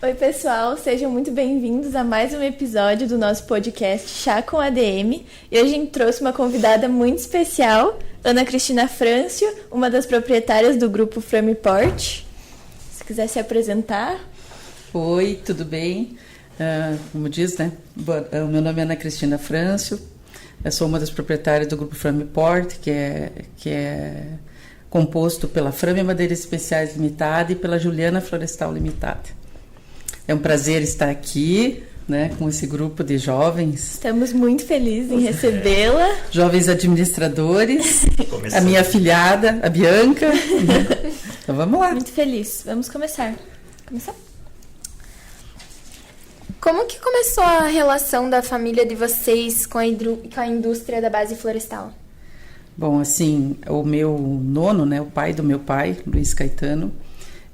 Oi, pessoal, sejam muito bem-vindos a mais um episódio do nosso podcast Chá com ADM. E hoje a gente trouxe uma convidada muito especial, Ana Cristina Frâncio, uma das proprietárias do grupo Frameport. Se quiser se apresentar. Oi, tudo bem? Como diz, né? O meu nome é Ana Cristina Frâncio, eu sou uma das proprietárias do grupo Frameport, que é composto pela Frame Madeiras Especiais Limitada e pela Juliana Florestal Limitada. É um prazer estar aqui, né, com esse grupo de jovens. Estamos muito felizes em recebê-la. Jovens administradores, a minha afilhada, a Bianca. Então vamos lá. Muito feliz. Vamos começar. Como que começou a relação da família de vocês com a indústria da base florestal? Bom, assim, o meu nono, né, o pai do meu pai, Luiz Caetano,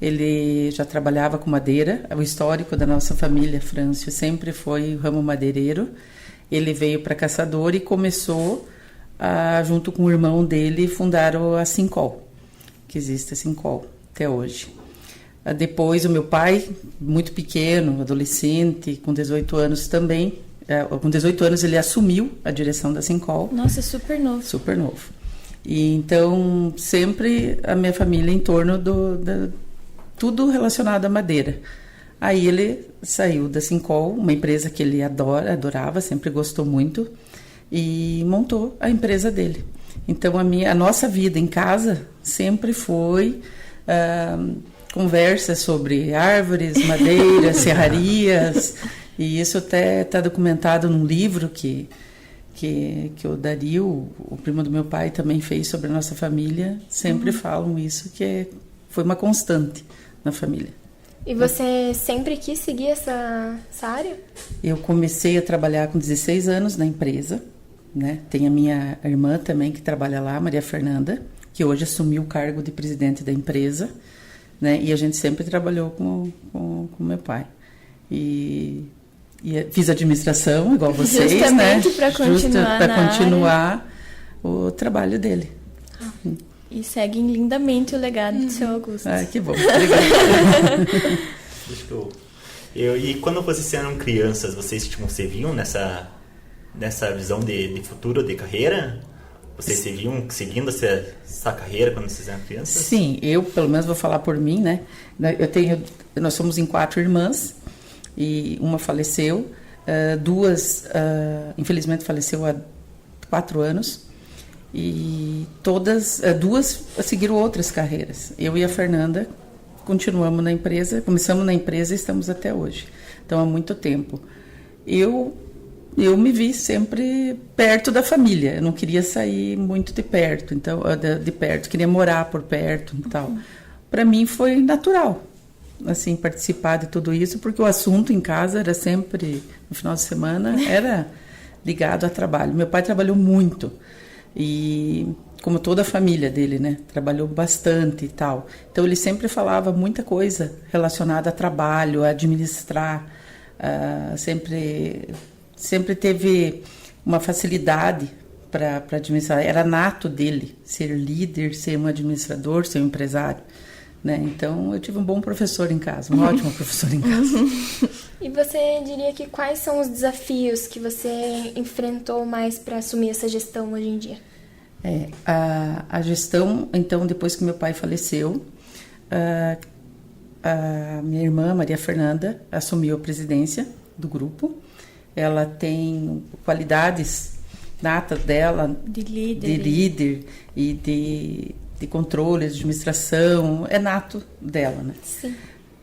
ele já trabalhava com madeira. O histórico da nossa família, Frâncio, sempre foi o ramo madeireiro. Ele veio para Caçador e começou, junto com o irmão dele, fundaram a Sincol, que existe a Sincol até hoje. Depois, o meu pai, muito pequeno, adolescente, com 18 anos também, com 18 anos ele assumiu a direção da Sincol. Nossa, super novo. Super novo. E então, sempre a minha família em torno tudo relacionado à madeira. Aí ele saiu da Sincol, uma empresa que ele adorava, sempre gostou muito, e montou a empresa dele. Então a nossa vida em casa sempre foi conversa sobre árvores, madeiras, serrarias, e isso até está documentado num livro que o Dario, o primo do meu pai, também fez sobre a nossa família. Sempre falam isso, que foi uma constante na família. E você sempre quis seguir essa área? Eu comecei a trabalhar com 16 anos na empresa, né? Tem a minha irmã também que trabalha lá, Maria Fernanda, que hoje assumiu o cargo de presidente da empresa, né? E a gente sempre trabalhou com meu pai. E fiz administração, igual vocês, justamente, né? Para continuar o trabalho dele. E seguem lindamente o legado do seu Augusto. Que bom. Obrigada. E quando vocês eram crianças, vocês se viam nessa visão de futuro, de carreira? Vocês se viam seguindo essa carreira quando vocês eram crianças? Sim, eu pelo menos vou falar por mim, né? Nós somos em 4 irmãs e uma faleceu, duas infelizmente faleceu há 4 anos. E duas seguiram outras carreiras. Eu e a Fernanda continuamos na empresa, começamos na empresa e estamos até hoje. Então, há muito tempo. Eu me vi sempre perto da família. Eu não queria sair muito de perto, queria morar por perto e tal. Para mim foi natural, assim, participar de tudo isso, porque o assunto em casa era sempre, no final de semana, era ligado a trabalho. Meu pai trabalhou muito. E como toda a família dele, né, trabalhou bastante e tal. Então ele sempre falava muita coisa relacionada a trabalho, a administrar. Sempre teve uma facilidade para administrar. Era nato dele ser líder, ser um administrador, ser um empresário, né? Então eu tive um bom professor em casa, um ótimo professor em casa. E você diria que quais são os desafios que você enfrentou mais para assumir essa gestão hoje em dia? A gestão, então, depois que meu pai faleceu, a minha irmã, Maria Fernanda, assumiu a presidência do grupo. Ela tem qualidades natas dela de líder e de controle, de administração, é nato dela, né?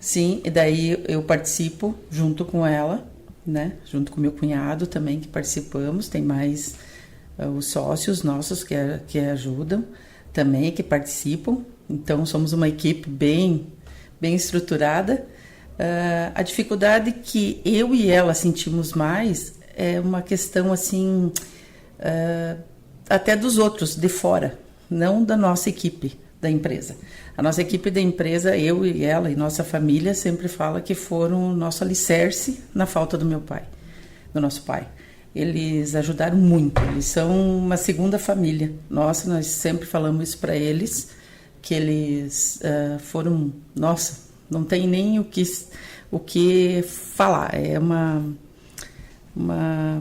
Sim, e daí eu participo junto com ela, né? Junto com meu cunhado também, que participamos. Tem mais os sócios nossos que ajudam também, que participam. Então, somos uma equipe bem estruturada. A dificuldade que eu e ela sentimos mais é uma questão, assim, até dos outros, de fora, não da nossa equipe da empresa. A nossa equipe da empresa, eu e ela e nossa família, sempre fala que foram o nosso alicerce na falta do nosso pai. Eles ajudaram muito, eles são uma segunda família. Nós sempre falamos isso para eles, que eles foram, não tem nem o o que falar.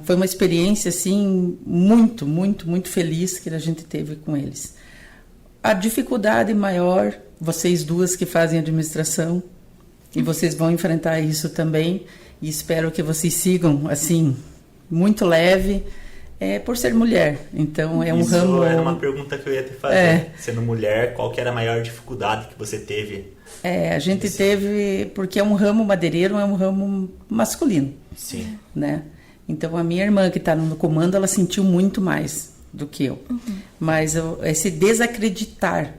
Foi uma experiência assim muito, muito, muito feliz que a gente teve com eles. A dificuldade maior, vocês duas que fazem administração, e vocês vão enfrentar isso também, e espero que vocês sigam assim, muito leve, por ser mulher. Então é um isso ramo... era uma pergunta que eu ia te fazer. Sendo mulher, qual que era a maior dificuldade que você teve? A gente teve, porque é um ramo madeireiro, é um ramo masculino. Sim. Né? Então a minha irmã que está no comando, ela sentiu muito mais do que eu. Mas esse desacreditar,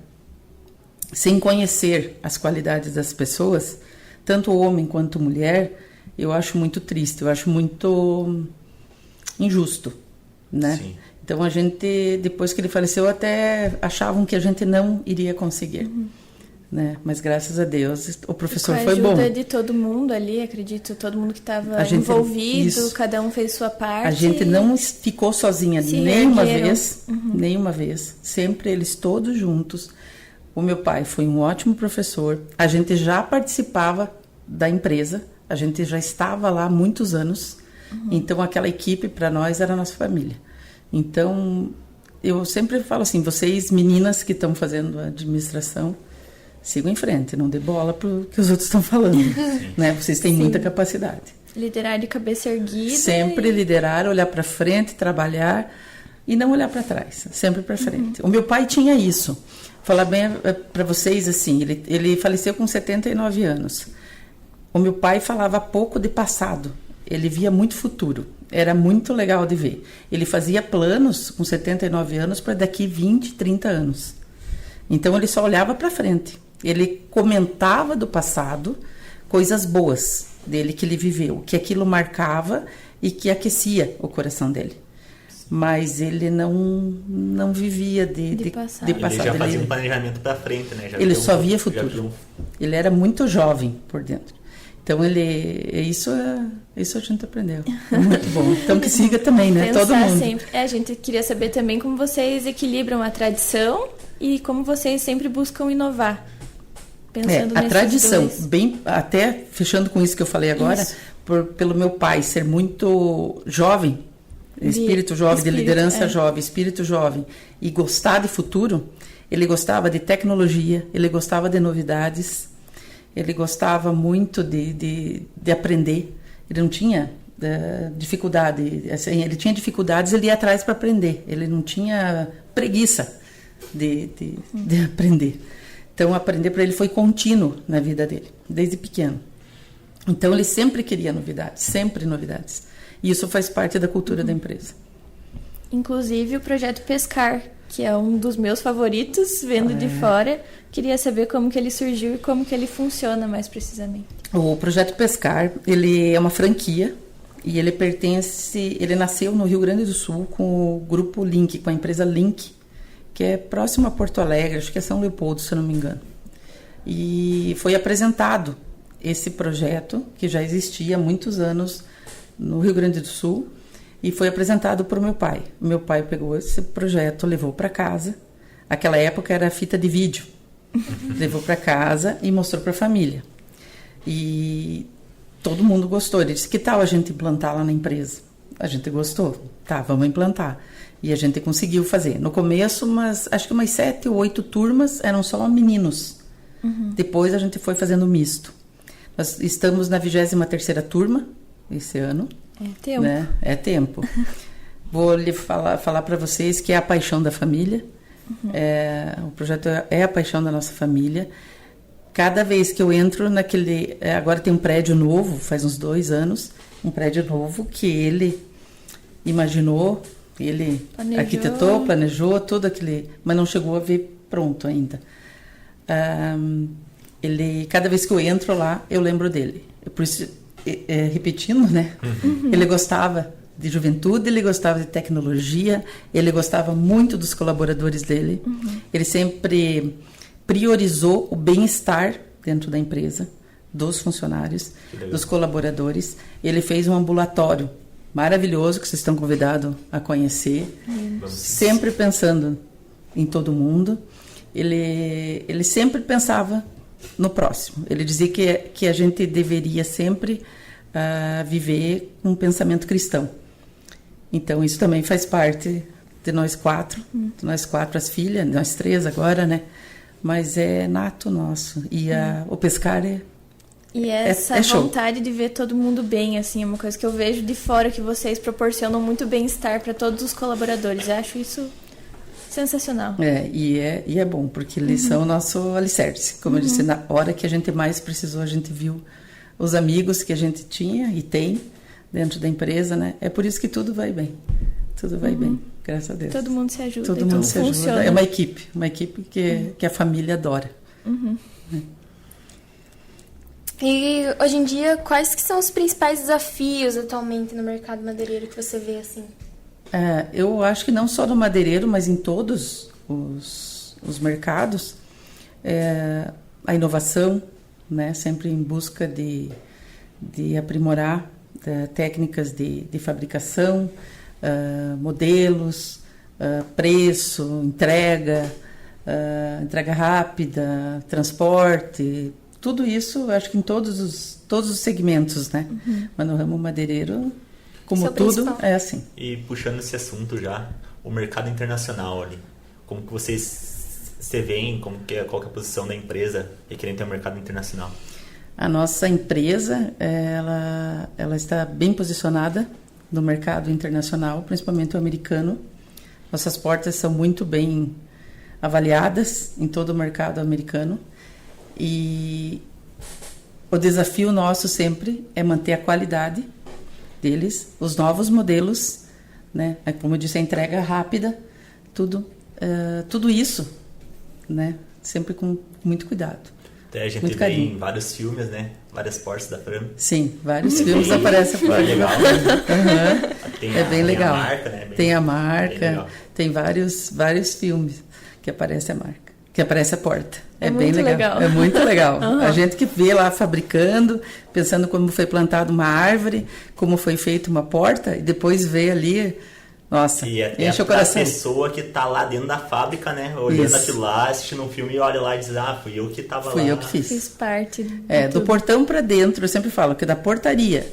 sem conhecer as qualidades das pessoas, tanto homem quanto mulher, eu acho muito triste, eu acho muito injusto, né? Sim. Então a gente, depois que ele faleceu, até achavam que a gente não iria conseguir. Né? Mas graças a Deus o professor foi bom. Com a ajuda de todo mundo ali, acredito, todo mundo que estava envolvido, cada um fez sua parte. A gente não ficou sozinha nenhuma vez, sempre eles todos juntos. O meu pai foi um ótimo professor, a gente já participava da empresa, a gente já estava lá há muitos anos, então aquela equipe para nós era a nossa família. Então eu sempre falo assim, vocês meninas que estão fazendo a administração, sigam em frente, não dê bola pro que os outros estão falando, né? Vocês têm muita capacidade. Liderar de cabeça erguida. Sempre liderar, olhar para frente, trabalhar e não olhar para trás, sempre para frente. O meu pai tinha isso. Falar bem para vocês assim, ele faleceu com 79 anos. O meu pai falava pouco de passado, ele via muito futuro. Era muito legal de ver. Ele fazia planos com 79 anos para daqui 20, 30 anos. Então ele só olhava para frente. Ele comentava do passado, coisas boas dele que ele viveu, que aquilo marcava e que aquecia o coração dele. Mas ele não vivia de passado. Ele já fazia um planejamento para frente, né? Ele só via futuro. Ele era muito jovem por dentro. Então isso a gente aprendeu. Muito bom. Então que siga também, né? Pensar todo mundo. Sempre. A gente queria saber também como vocês equilibram a tradição e como vocês sempre buscam inovar. Pensando a tradição, dois. Até fechando com isso que eu falei agora, pelo meu pai ser muito jovem, espírito jovem, de liderança jovem, espírito jovem, e gostar de futuro, ele gostava de tecnologia, ele gostava de novidades, ele gostava muito de aprender, ele não tinha dificuldade, assim, ele tinha dificuldades, ele ia atrás para aprender, ele não tinha preguiça de aprender. Então, aprender para ele foi contínuo na vida dele, desde pequeno. Então, ele sempre queria novidades, sempre novidades. E isso faz parte da cultura da empresa. Inclusive, o projeto Pescar, que é um dos meus favoritos, vendo de fora. Queria saber como que ele surgiu e como que ele funciona mais precisamente. O projeto Pescar, ele é uma franquia e ele nasceu no Rio Grande do Sul com o grupo Link, com a empresa Link, que é próximo a Porto Alegre, acho que é São Leopoldo, se eu não me engano. E foi apresentado esse projeto, que já existia há muitos anos no Rio Grande do Sul, e foi apresentado por meu pai. Meu pai pegou esse projeto, levou para casa. Naquela época era fita de vídeo. Levou para casa e mostrou para a família. E todo mundo gostou. Ele disse, que tal a gente implantar lá na empresa? A gente gostou. Tá, vamos implantar. E a gente conseguiu fazer. No começo, acho que umas 7 ou 8 turmas eram só meninos. Depois a gente foi fazendo misto. Nós estamos na 23ª turma esse ano. É tempo. Né? É tempo. Vou lhe falar para vocês que é a paixão da família. O projeto é a paixão da nossa família. Cada vez que eu entro naquele... agora tem um prédio novo, faz uns 2 anos. Um prédio novo que ele imaginou... Ele arquitetou, planejou tudo aquele, mas não chegou a ver pronto ainda. Cada vez que eu entro lá, eu lembro dele. Por isso, repetindo, né? Ele gostava de juventude, ele gostava de tecnologia, ele gostava muito dos colaboradores dele. Ele sempre priorizou o bem-estar dentro da empresa, dos funcionários, dos colaboradores. Ele fez um ambulatório maravilhoso, que vocês estão convidados a conhecer, sempre pensando em todo mundo. Ele sempre pensava no próximo. Ele dizia que a gente deveria sempre viver com um pensamento cristão. Então, isso também faz parte de nós 4, as filhas, nós 3 agora, né? Mas é nato nosso. E o pescar E essa vontade de ver todo mundo bem, assim, é uma coisa que eu vejo de fora, que vocês proporcionam muito bem-estar para todos os colaboradores. Eu acho isso sensacional. E é bom, porque eles são o nosso alicerce. Como eu disse, na hora que a gente mais precisou, a gente viu os amigos que a gente tinha e tem dentro da empresa, né? É por isso que tudo vai bem. Tudo vai bem, graças a Deus. Todo mundo se ajuda. Todo mundo se ajuda. É uma equipe que a família adora. E hoje em dia, quais que são os principais desafios atualmente no mercado madeireiro que você vê assim? Eu acho que não só no madeireiro, mas em todos os mercados, a inovação, né? Sempre em busca de aprimorar técnicas de fabricação, modelos, preço, entrega rápida, transporte, tudo isso, eu acho que em todos os segmentos, né? Mas no ramo madeireiro, como tudo, é assim. E puxando esse assunto já, o mercado internacional ali, como que vocês veem, qual que é a posição da empresa requerente ao mercado internacional? A nossa empresa, ela está bem posicionada no mercado internacional, principalmente o americano. Nossas portas são muito bem avaliadas em todo o mercado americano. E o desafio nosso sempre é manter a qualidade deles, os novos modelos, né? Como eu disse, a entrega rápida, tudo isso, né? Sempre com muito cuidado. Até a gente vê em vários filmes, né? Várias portas da Fram. Sim, vários filmes aparecem a porta. É legal, né? É bem legal. Tem a marca, né? Tem a marca, tem vários filmes que aparece a marca, que aparece a porta. É bem legal. É muito legal. A gente que vê lá fabricando, pensando como foi plantada uma árvore, como foi feita uma porta, e depois vê ali, nossa, enche o coração. A pessoa que tá lá dentro da fábrica, né? Olhando aquilo lá, assistindo um filme e olha lá e diz, fui eu que tava lá. Fui eu que fiz. Fiz parte. Do portão para dentro, eu sempre falo que da portaria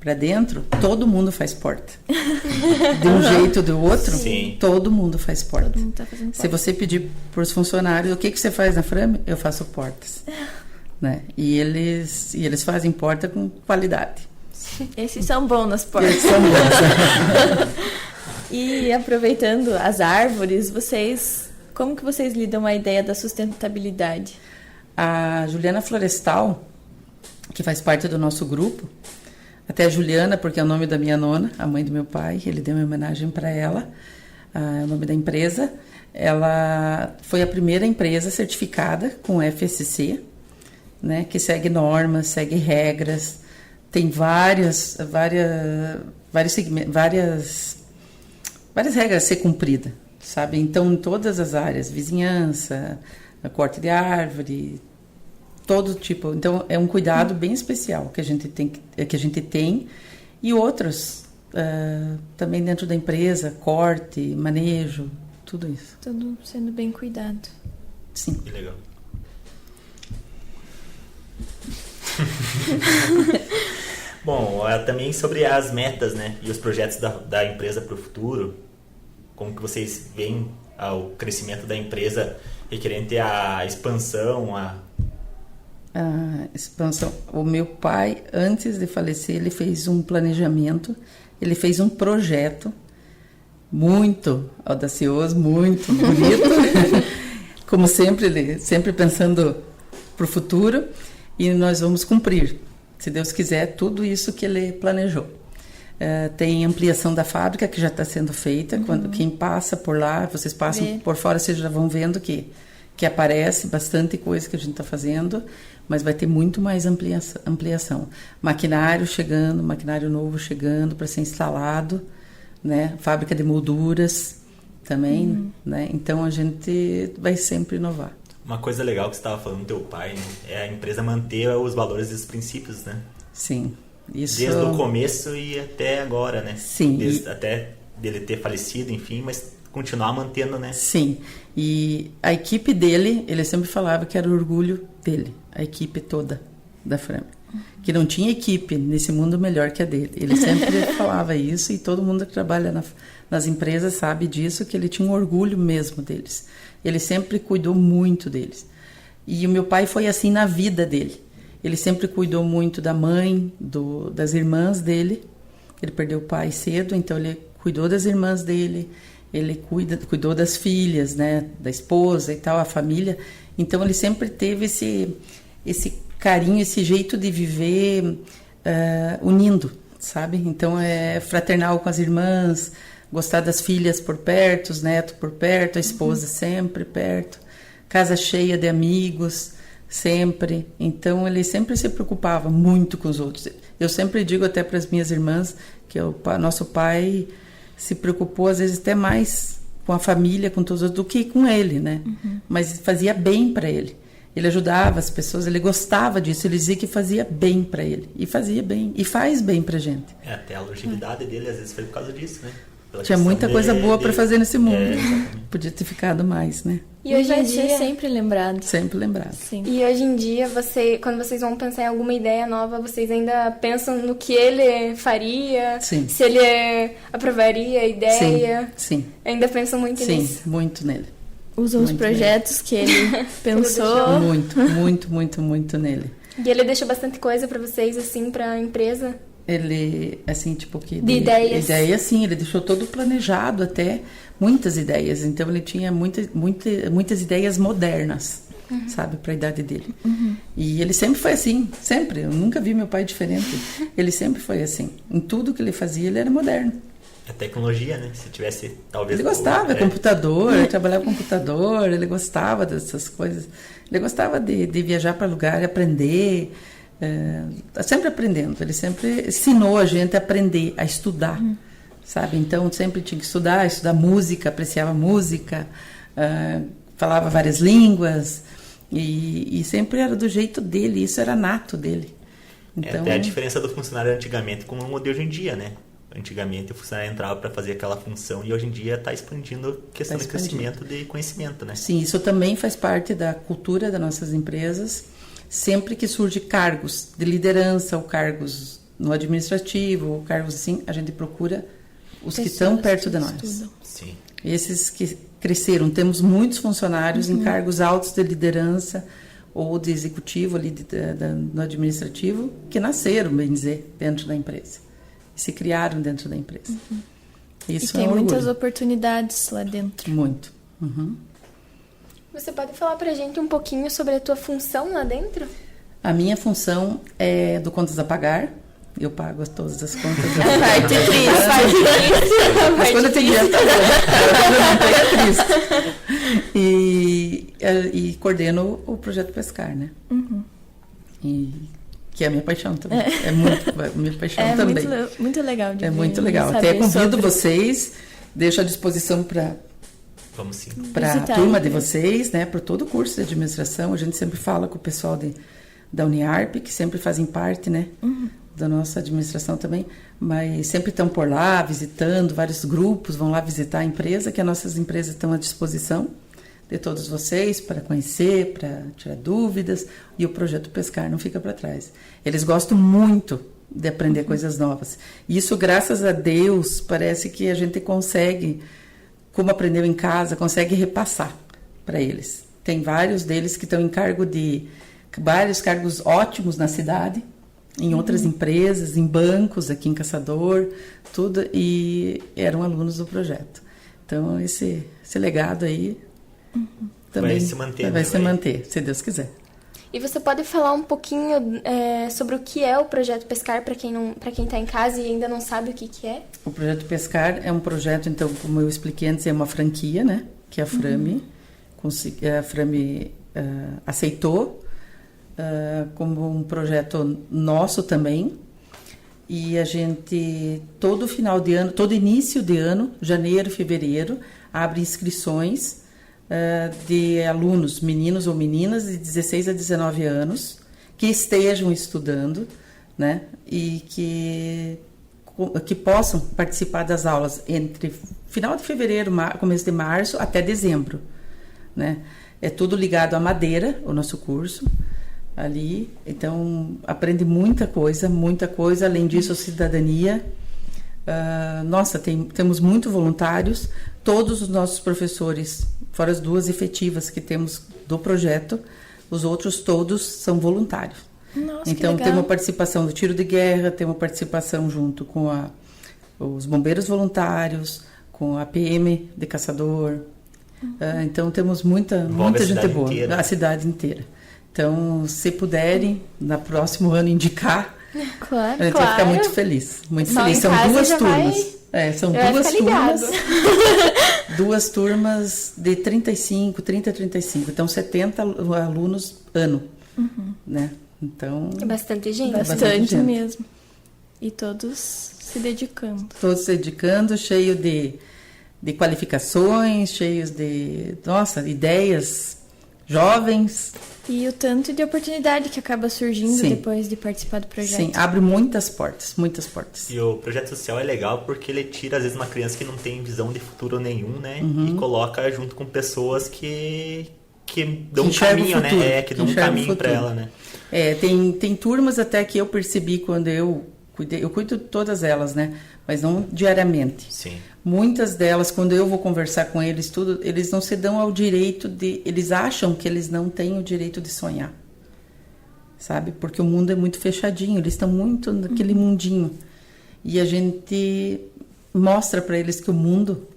para dentro, todo mundo faz porta. De um jeito ou do outro, todo mundo faz porta. Todo mundo tá fazendo porta. Se você pedir para os funcionários, o que você faz na Frame? Eu faço portas. Né? E eles fazem porta com qualidade. Esses são bons nas portas. Esses são bons. E aproveitando as árvores, como que vocês lidam com a ideia da sustentabilidade? A Juliana Florestal, que faz parte do nosso grupo, até a Juliana, porque é o nome da minha nona, a mãe do meu pai, ele deu uma homenagem para ela, é o nome da empresa. Ela foi a primeira empresa certificada com FSC, né, que segue normas, segue regras, tem várias regras a ser cumprida, sabe? Então, em todas as áreas, vizinhança, corte de árvore, todo tipo. Então, é um cuidado bem especial que a gente tem e outros também dentro da empresa, corte, manejo, tudo isso. Tudo sendo bem cuidado. Sim. Que legal. Bom, também sobre as metas, né, e os projetos da empresa para o futuro, como que vocês veem o crescimento da empresa requerente a expansão, a expansão. O meu pai, antes de falecer, ele fez um planejamento, ele fez um projeto muito audacioso, muito bonito, como sempre, ele sempre pensando para o futuro, e nós vamos cumprir, se Deus quiser, tudo isso que ele planejou. Tem ampliação da fábrica que já está sendo feita. Quando quem passa por lá, vocês passam por fora, vocês já vão vendo que aparece bastante coisa que a gente está fazendo, mas vai ter muito mais ampliação. Maquinário chegando, maquinário novo chegando para ser instalado, né? Fábrica de molduras também, né? Então a gente vai sempre inovar. Uma coisa legal que você estava falando do teu pai, né, é a empresa manter os valores e os princípios, né? Sim. Isso... Desde o começo e até agora, né? Sim. Até dele ter falecido, enfim, mas continuar mantendo, né? Sim, e a equipe dele, ele sempre falava que era o orgulho dele, a equipe toda da Frame. Que não tinha equipe nesse mundo melhor que a dele. Ele sempre falava isso, e todo mundo que trabalha nas empresas sabe disso, que ele tinha um orgulho mesmo deles. Ele sempre cuidou muito deles. E o meu pai foi assim na vida dele. Ele sempre cuidou muito da mãe, das irmãs dele. Ele perdeu o pai cedo, então ele cuidou das irmãs dele, ele cuidou das filhas, né, da esposa e tal, a família. Então ele sempre teve esse carinho, esse jeito de viver unindo, sabe? Então é fraternal com as irmãs, gostar das filhas por perto, os netos por perto, a esposa sempre perto, casa cheia de amigos, sempre. Então ele sempre se preocupava muito com os outros. Eu sempre digo até para as minhas irmãs que nosso pai se preocupou às vezes até mais com a família, com todos os outros, do que com ele, né? Mas fazia bem para ele. Ele ajudava as pessoas, ele gostava disso, ele dizia que fazia bem para ele. E fazia bem, e faz bem pra gente. Até a longevidade dele às vezes foi por causa disso, né? Tinha muita coisa boa para fazer nesse mundo. Podia ter ficado mais, né? E hoje em dia sempre lembrado. Sempre lembrado. Sim. E hoje em dia, quando vocês vão pensar em alguma ideia nova, vocês ainda pensam no que ele faria? Sim. Se ele aprovaria a ideia? Sim. Ainda pensam muito nisso? Sim, muito nele. Usam os projetos que ele pensou. Muito nele. E ele deixou bastante coisa para vocês, assim, para a empresa? Ele, assim, tipo que... De ideias. Ideias, sim. Ele deixou todo planejado até, muitas ideias. Então, ele tinha muitas ideias modernas, sabe, para a idade dele. E ele sempre foi assim, sempre. Eu nunca vi meu pai diferente. Ele sempre foi assim. Em tudo que ele fazia, ele era moderno. A tecnologia, né? Se tivesse, talvez... Ele gostava, computador, ele trabalhava com computador, ele gostava dessas coisas. Ele gostava de viajar para lugar e aprender... sempre aprendendo, ele sempre ensinou a gente a aprender, a estudar, sabe? Então sempre tinha que estudar música, apreciava música, falava várias línguas e sempre era do jeito dele, isso era nato dele. Então, até a diferença do funcionário antigamente com o modelo de hoje em dia, né? Antigamente o funcionário entrava para fazer aquela função e hoje em dia está expandindo a questão de crescimento de conhecimento, né? Sim, isso também faz parte da cultura das nossas empresas. Sempre que surge cargos de liderança ou cargos no administrativo ou cargos assim, a gente procura os que estão perto de nós. Sim. Esses que cresceram. Temos muitos funcionários em cargos altos de liderança ou de executivo ali no administrativo que nasceram, bem dizer, dentro da empresa. Se criaram dentro da empresa. Isso e tem muitas oportunidades lá dentro. Muito. Você pode falar pra gente um pouquinho sobre a tua função lá dentro? A minha função é do Contas a Pagar. Eu pago todas as contas. A parte triste. Mas quando eu tenho dinheiro, tá bom. E coordeno o projeto Pescar, né? Que é a minha paixão também. É muito minha paixão também. Muito legal de ver. É muito legal. Até convido vocês, deixo à disposição para a turma de vocês, né, para todo o curso de administração. A gente sempre fala com o pessoal da Uniarp, que sempre fazem parte, né, da nossa administração também, mas sempre estão por lá, visitando, vários grupos vão lá visitar a empresa, que as nossas empresas estão à disposição de todos vocês para conhecer, para tirar dúvidas, e o projeto Pescar não fica para trás. Eles gostam muito de aprender coisas novas. E isso, graças a Deus, parece que a gente consegue, como aprendeu em casa, consegue repassar para eles. Tem vários deles que estão em vários cargos ótimos na cidade, em outras empresas, em bancos, aqui em Caçador, tudo, e eram alunos do projeto. Então, esse legado aí também vai se manter, se Deus quiser. E você pode falar um pouquinho sobre o que é o Projeto Pescar, para quem está em casa e ainda não sabe o que é? O Projeto Pescar é um projeto, então, como eu expliquei antes, é uma franquia, né? Que a Frame, aceitou como um projeto nosso também. E a gente, todo final de ano, todo início de ano, janeiro, fevereiro, abre inscrições de alunos, meninos ou meninas de 16 a 19 anos, que estejam estudando, né? E que que possam participar das aulas entre final de fevereiro, começo de março até dezembro, né? É tudo ligado à madeira, o nosso curso ali. Então, aprende muita coisa. Além disso, a cidadania. Temos muitos voluntários. Todos os nossos professores, fora as 2 efetivas que temos do projeto, os outros todos são voluntários. Nossa, então, tem uma participação do tiro de guerra, tem uma participação junto com os bombeiros voluntários, com a PM de caçador. Então, temos muita gente boa, inteira. A cidade inteira. Então, se puderem, no próximo ano, indicar, claro, a gente vai ficar muito feliz. Muito Só feliz. São 2 turmas. São 2 turmas. 2 turmas de 30 a 35. Então, 70 alunos ano. Né? Então, é bastante gente. Bastante mesmo. E todos se dedicando. Todos se dedicando, cheio de qualificações, cheios de, ideias jovens. E o tanto de oportunidade que acaba surgindo depois de participar do projeto. Sim, abre muitas portas, muitas portas. E o projeto social é legal porque ele tira, às vezes, uma criança que não tem visão de futuro nenhum, né? E coloca junto com pessoas que dão um caminho, né? Que dão um caminho para ela, né? Tem turmas até que eu percebi quando eu cuido de todas elas, né? Mas não diariamente. Sim. Muitas delas, quando eu vou conversar com eles, eles não se dão ao direito de... Eles acham que eles não têm o direito de sonhar. Sabe? Porque o mundo é muito fechadinho. Eles estão muito naquele mundinho. E a gente mostra para eles que o mundo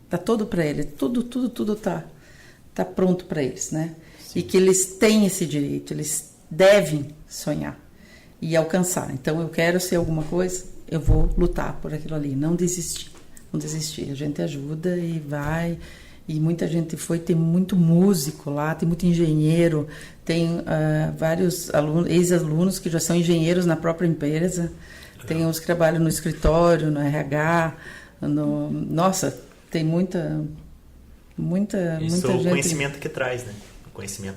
tá todo para eles. Tudo tá pronto para eles, né? Sim. E que eles têm esse direito. Eles devem sonhar e alcançar. Então, eu quero ser alguma coisa, eu vou lutar por aquilo ali. Não desistir. A gente ajuda e vai. E muita gente tem muito músico lá, tem muito engenheiro, tem vários ex-alunos que já são engenheiros na própria empresa, tem uns que trabalham no escritório, no RH, tem muita Isso é o gente. conhecimento que traz, né?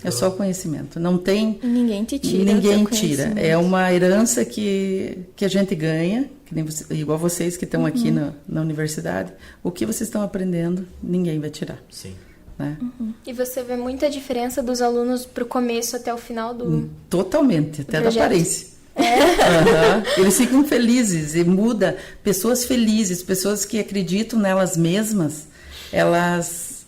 É só conhecimento, não tem... Ninguém te tira. Ninguém tira, é uma herança que a gente ganha, que nem igual vocês que estão aqui na universidade, o que vocês estão aprendendo, ninguém vai tirar. Sim. Né? E você vê muita diferença dos alunos pro começo até o final do... Totalmente, até da aparência. É. Eles ficam felizes e muda, pessoas felizes, pessoas que acreditam nelas mesmas, elas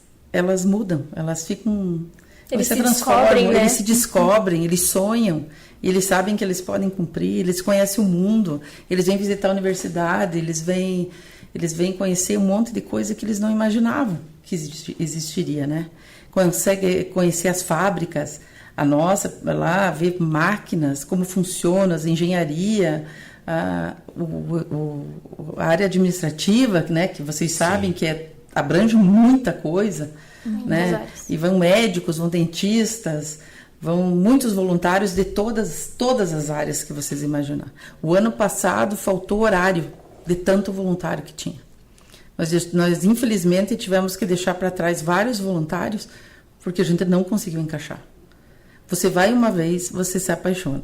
mudam, elas ficam... Eles se descobrem, né? Eles se descobrem, eles sonham, eles sabem que eles podem cumprir, eles conhecem o mundo, eles vêm visitar a universidade, eles vêm conhecer um monte de coisa que eles não imaginavam que existiria, né? Consegue conhecer as fábricas, a nossa, lá, ver máquinas, como funciona, a engenharia, a área administrativa, né? Que vocês sabem que abrange muita coisa. Né? E vão médicos, vão dentistas, vão muitos voluntários de todas as áreas que vocês imaginar. O ano passado faltou horário de tanto voluntário que tinha. Nós infelizmente tivemos que deixar para trás vários voluntários porque a gente não conseguiu encaixar. Você vai uma vez, você se apaixona.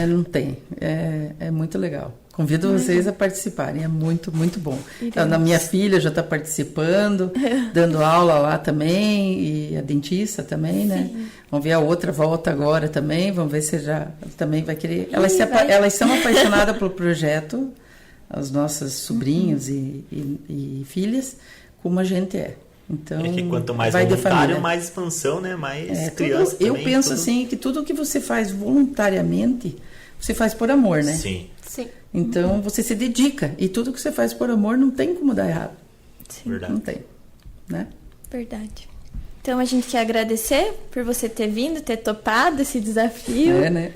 Não tem. É muito legal. Convido vocês a participarem, é muito, muito bom. A minha filha já está participando, dando aula lá também, e a dentista também, né? Vamos ver, a outra volta agora também, vamos ver se já também vai querer. Elas são apaixonadas pelo projeto, os nossos sobrinhos e filhas, como a gente é. Então, que quanto mais voluntário, mais expansão, né? Mais criança também. Eu penso assim, que tudo que você faz voluntariamente, você faz por amor, né? Sim. Então, você se dedica. E tudo que você faz por amor não tem como dar errado. Sim. Verdade. Não tem. Né? Verdade. Então, a gente quer agradecer por você ter vindo, ter topado esse desafio. Né?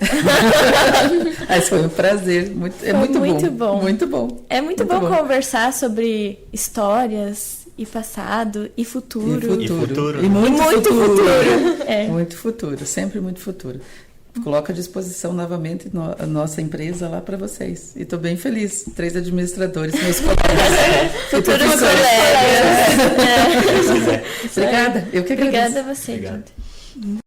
Mas foi um prazer. Muito bom. Muito bom. É muito bom conversar sobre histórias e passado e futuro. E futuro. E muito futuro. Muito futuro. Sempre muito futuro. Coloco à disposição novamente a nossa empresa lá para vocês. E estou bem feliz. 3 administradores, meus colegas. Futuros colegas. Obrigada. Eu que agradeço. Obrigada a você, Dinda.